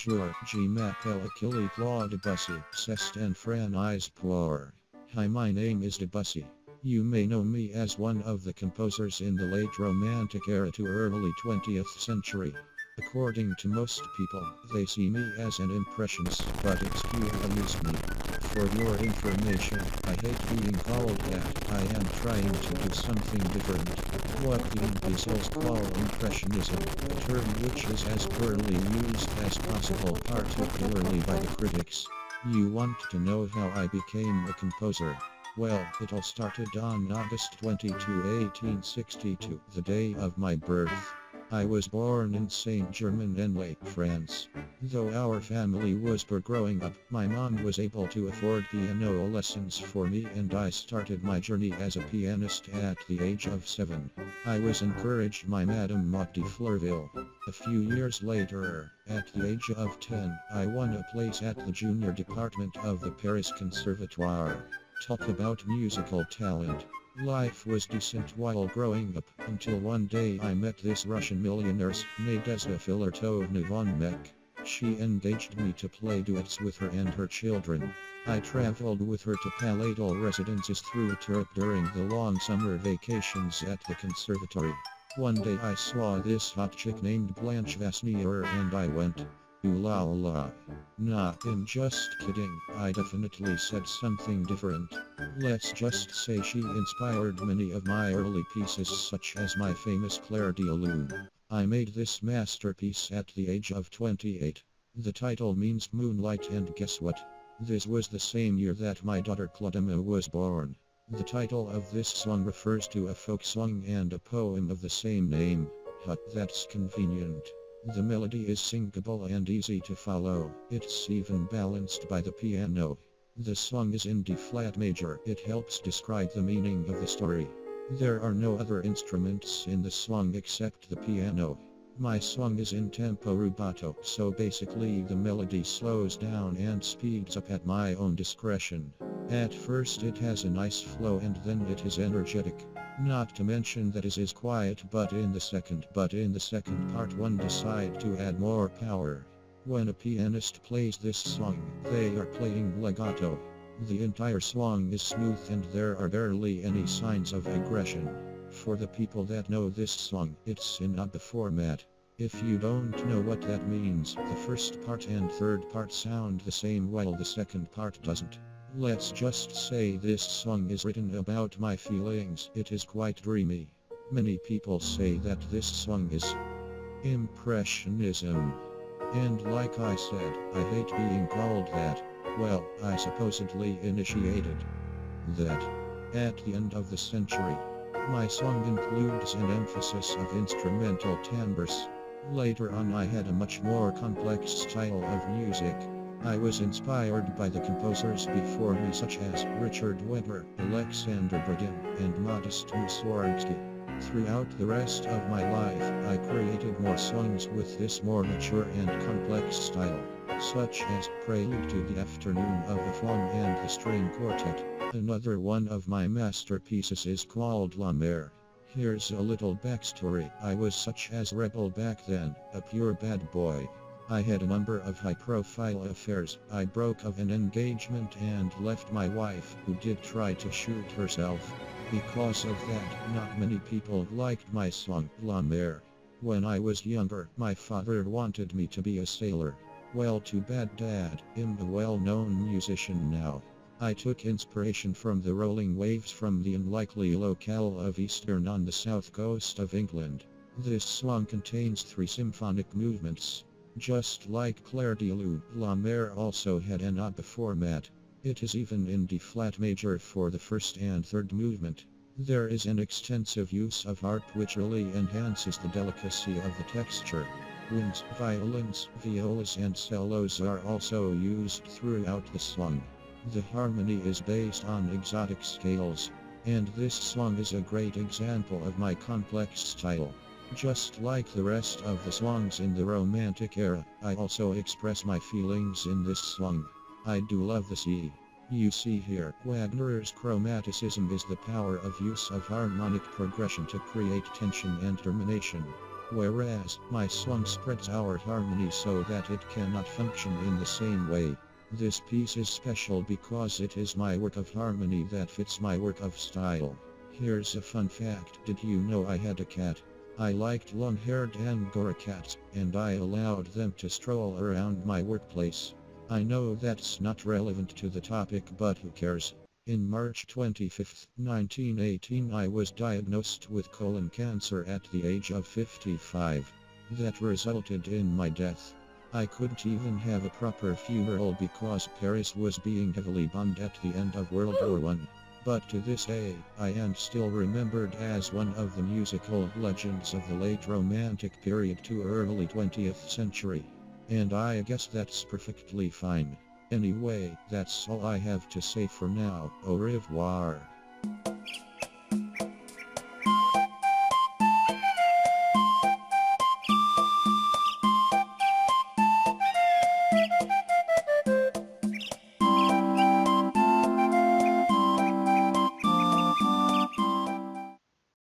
Bonjour, je m'appelle Achille Claude Debussy, c'est un franchise pour. Hi, my name is Debussy. You may know me as one of the composers in the late Romantic era to early 20th century. According to most people, they see me as an impressionist, but excuse me. For your information, I hate being called that. I am trying to do something different. What the imbeciles call impressionism, a term which is as poorly used as possible, particularly by the critics. You want to know how I became a composer? Well, it all started on August 22, 1862, the day of my birth. I was born in Saint-Germain-en-Laye, France. Though our family was poor growing up, my mom was able to afford piano lessons for me, and I started my journey as a pianist at the age of 7. I was encouraged by Madame Motte de Fleurville. A few years later, at the age of 10, I won a place at the junior department of the Paris Conservatoire. Talk about musical talent. Life was decent while growing up, until one day I met this Russian millionaire, Nadezhda Filartovna von Meck. She engaged me to play duets with her and her children. I traveled with her to palatal residences through Europe during the long summer vacations at the conservatory. One day I saw this hot chick named Blanche Vasnier and I went, ooh la la. Nah, I'm just kidding, I definitely said something different. Let's just say she inspired many of my early pieces, such as my famous Clair de Lune. I made this masterpiece at the age of 28. The title means moonlight, and guess what? This was the same year that my daughter Claudemir was born. The title of this song refers to a folk song and a poem of the same name. Huh, that's convenient. The melody is singable and easy to follow. It's even balanced by the piano. The song is in D flat major. It helps describe the meaning of the story. There are no other instruments in the song except the piano. My song is in tempo rubato, so basically the melody slows down and speeds up at my own discretion. At first it has a nice flow and then it is energetic. Not to mention that it is quiet, but in the second part one decide to add more power. When a pianist plays this song, they are playing legato. The entire song is smooth and there are barely any signs of aggression. For the people that know this song, it's in ABBA format. If you don't know what that means, the first part and third part sound the same while the second part doesn't. Let's just say this song is written about my feelings. It is quite dreamy. Many people say that this song is impressionism. And like I said, I hate being called that. Well, I supposedly initiated that. At the end of the century, my song includes an emphasis of instrumental timbres. Later on I had a much more complex style of music. I was inspired by the composers before me such as Richard Wagner, Alexander Brodin, and Modest Mussorgsky. Throughout the rest of my life, I created more songs with this more mature and complex style, such as Prelude to the Afternoon of the Faun and the String Quartet. Another one of my masterpieces is called La Mer. Here's a little backstory. I was such as rebel back then, a pure bad boy. I had a number of high-profile affairs. I broke off an engagement and left my wife, who did try to shoot herself. Because of that, not many people liked my song, La Mer. When I was younger, my father wanted me to be a sailor. Well, too bad, Dad. I'm a well-known musician now. I took inspiration from the rolling waves from the unlikely locale of Eastern on the south coast of England. This song contains 3 symphonic movements. Just like Clair de Lune, La Mer also had an ABBA format. It is even in D flat major for the first and third movement. There is an extensive use of harp which really enhances the delicacy of the texture. Winds, violins, violas and cellos are also used throughout the song. The harmony is based on exotic scales. And this song is a great example of my complex style. Just like the rest of the songs in the Romantic era, I also express my feelings in this song. I do love the sea. You see here, Wagner's chromaticism is the power of use of harmonic progression to create tension and termination. whereas my song spreads our harmony so that it cannot function in the same way. This piece is special because it is my work of harmony that fits my work of style. Here's a fun fact: did you know I had a cat? I liked long-haired Angora cats, and I allowed them to stroll around my workplace. I know that's not relevant to the topic, but who cares? In March 25, 1918, I was diagnosed with colon cancer at the age of 55. That resulted in my death. I couldn't even have a proper funeral because Paris was being heavily bombed at the end of World War I. But to this day, I am still remembered as one of the musical legends of the late Romantic period to early 20th century. And I guess that's perfectly fine. Anyway, that's all I have to say for now. Au revoir.